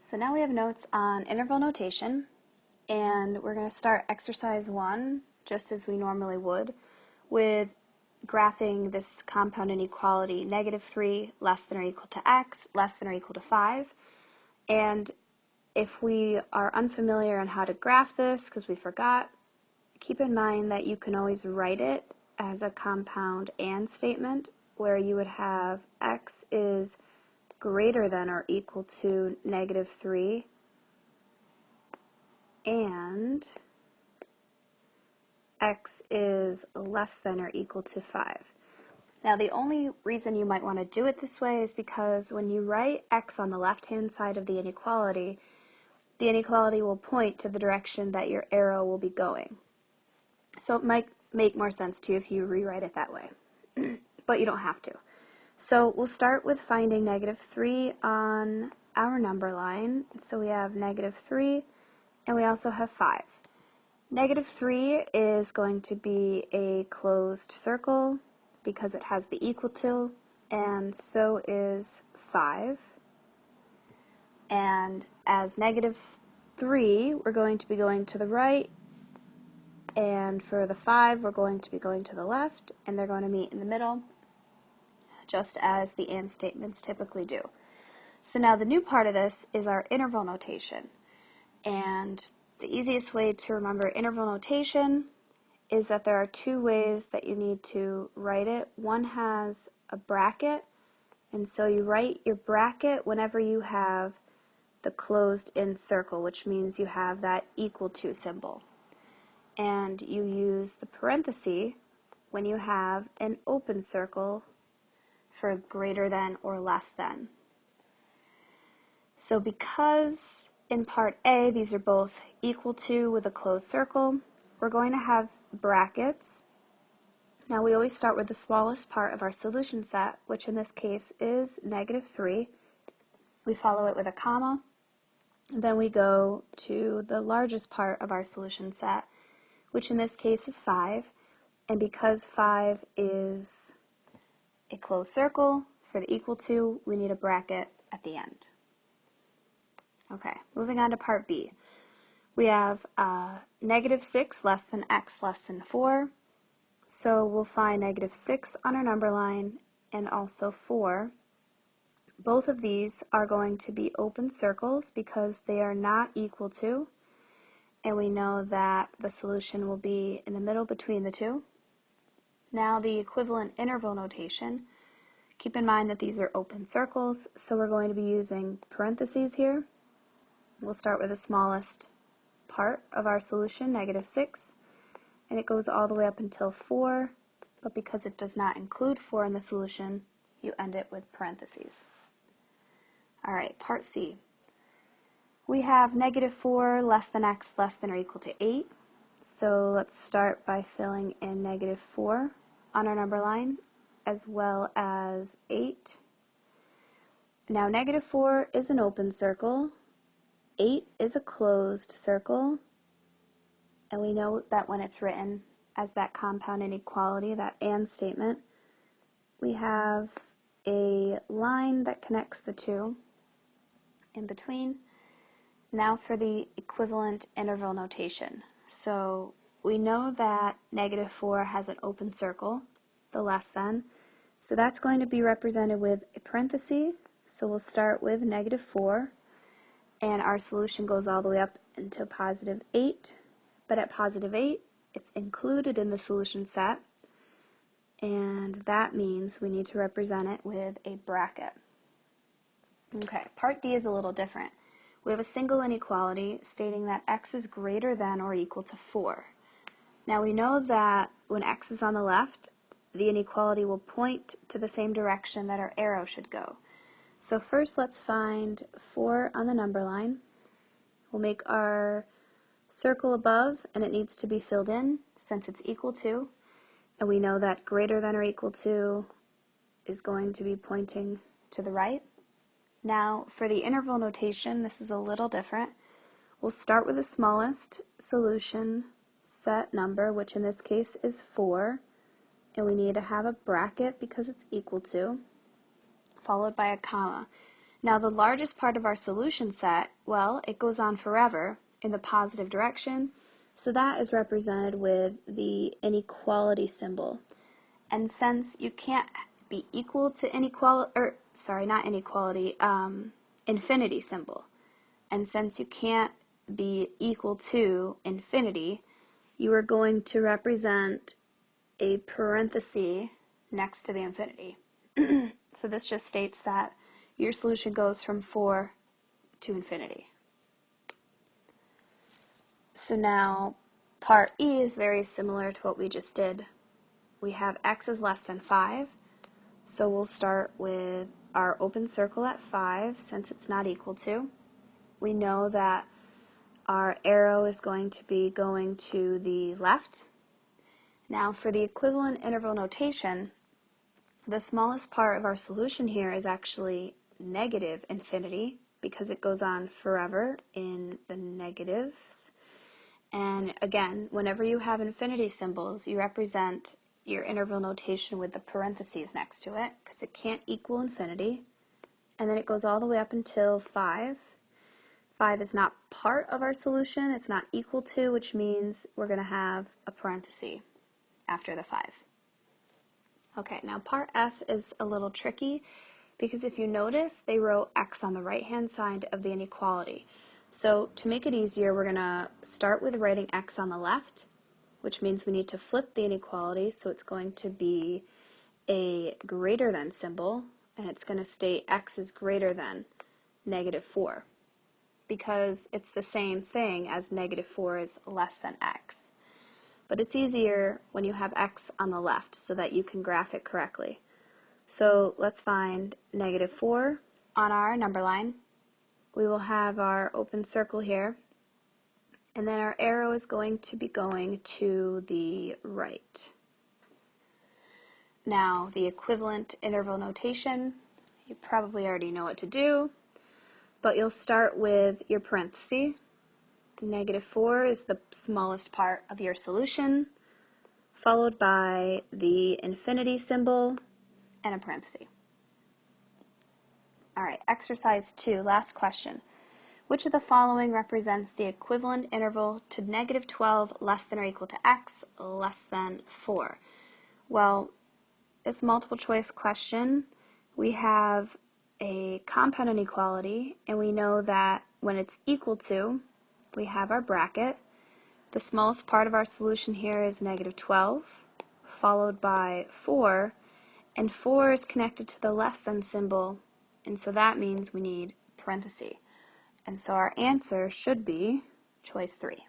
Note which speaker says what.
Speaker 1: So now we have notes on interval notation, and we're going to start exercise 1, just as we normally would, with graphing this compound inequality, -3 less than or equal to x, less than or equal to 5. And if we are unfamiliar on how to graph this, because we forgot, keep in mind that you can always write it as a compound and statement, where you would have x is greater than or equal to -3 and x is less than or equal to 5. Now the only reason you might want to do it this way is because when you write x on the left-hand side of the inequality will point to the direction that your arrow will be going. So it might make more sense to you if you rewrite it that way, but you don't have to. So we'll start with finding -3 on our number line. So we have -3 and we also have 5. -3 is going to be a closed circle because it has the equal to, and so is 5. And as -3, we're going to be going to the right, and for the 5, we're going to be going to the left, and they're going to meet in the middle, just as the and statements typically do. So now the new part of this is our interval notation. And the easiest way to remember interval notation is that there are two ways that you need to write it. One has a bracket, and so you write your bracket whenever you have the closed-in circle, which means you have that equal to symbol. And you use the parenthesis when you have an open circle for greater than or less than. So because in part A these are both equal to with a closed circle, we're going to have brackets. Now we always start with the smallest part of our solution set, which in this case is -3. We follow it with a comma. Then we go to the largest part of our solution set, which in this case is 5. And because 5 is a closed circle, for the equal to, we need a bracket at the end. Okay, moving on to part B. We have -6 less than x less than 4. So we'll find -6 on our number line and also 4. Both of these are going to be open circles because they are not equal to, and we know that the solution will be in the middle between the two. Now the equivalent interval notation, keep in mind that these are open circles, so we're going to be using parentheses here. We'll start with the smallest part of our solution, -6, and it goes all the way up until 4, but because it does not include 4 in the solution, you end it with parentheses. Alright, part C. We have -4 less than x less than or equal to 8. So let's start by filling in -4 on our number line as well as 8. Now -4 is an open circle, 8 is a closed circle, and we know that when it's written as that compound inequality, that and statement, we have a line that connects the two in between. Now for the equivalent interval notation. So we know that -4 has an open circle, the less than, so that's going to be represented with a parenthesis. So we'll start with -4, and our solution goes all the way up into +8, but at +8 it's included in the solution set, and that means we need to represent it with a bracket. Okay, part D is a little different. We have a single inequality stating that x is greater than or equal to 4. Now we know that when x is on the left, the inequality will point to the same direction that our arrow should go. So first let's find 4 on the number line. We'll make our circle above, and it needs to be filled in since it's equal to, and we know that greater than or equal to is going to be pointing to the right. Now for the interval notation, this is a little different. We'll start with the smallest solution set number, which in this case is 4, and we need to have a bracket because it's equal to, followed by a comma. Now the largest part of our solution set, well, it goes on forever in the positive direction, so that is represented with the inequality symbol. And since you can't be equal to infinity symbol, and since you can't be equal to infinity, you are going to represent a parenthesis next to the infinity. So this just states that your solution goes from 4 to infinity. So now part E is very similar to what we just did. We have x is less than 5, so we'll start with our open circle at 5 since it's not equal to. We know that our arrow is going to be going to the left. Now for the equivalent interval notation, the smallest part of our solution here is actually negative infinity because it goes on forever in the negatives. And again, whenever you have infinity symbols, you represent your interval notation with the parentheses next to it because it can't equal infinity. And then it goes all the way up until 5. 5 is not part of our solution, it's not equal to, which means we're going to have a parenthesis after the 5. Okay, now part F is a little tricky because if you notice, they wrote x on the right-hand side of the inequality. So to make it easier, we're going to start with writing x on the left, which means we need to flip the inequality, so it's going to be a greater than symbol, and it's going to state x is greater than -4, because it's the same thing as -4 is less than x. But it's easier when you have x on the left so that you can graph it correctly. So let's find -4 on our number line. We will have our open circle here, and then our arrow is going to be going to the right. Now the equivalent interval notation, you probably already know what to do, but you'll start with your parenthesis. -4 is the smallest part of your solution, followed by the infinity symbol and a parenthesis. Alright, exercise 2, last question. Which of the following represents the equivalent interval to -12 less than or equal to x less than 4? Well, this multiple choice question, we have a compound inequality, and we know that when it's equal to, we have our bracket. The smallest part of our solution here is -12, followed by 4, and 4 is connected to the less than symbol, and so that means we need parentheses. And so our answer should be choice 3.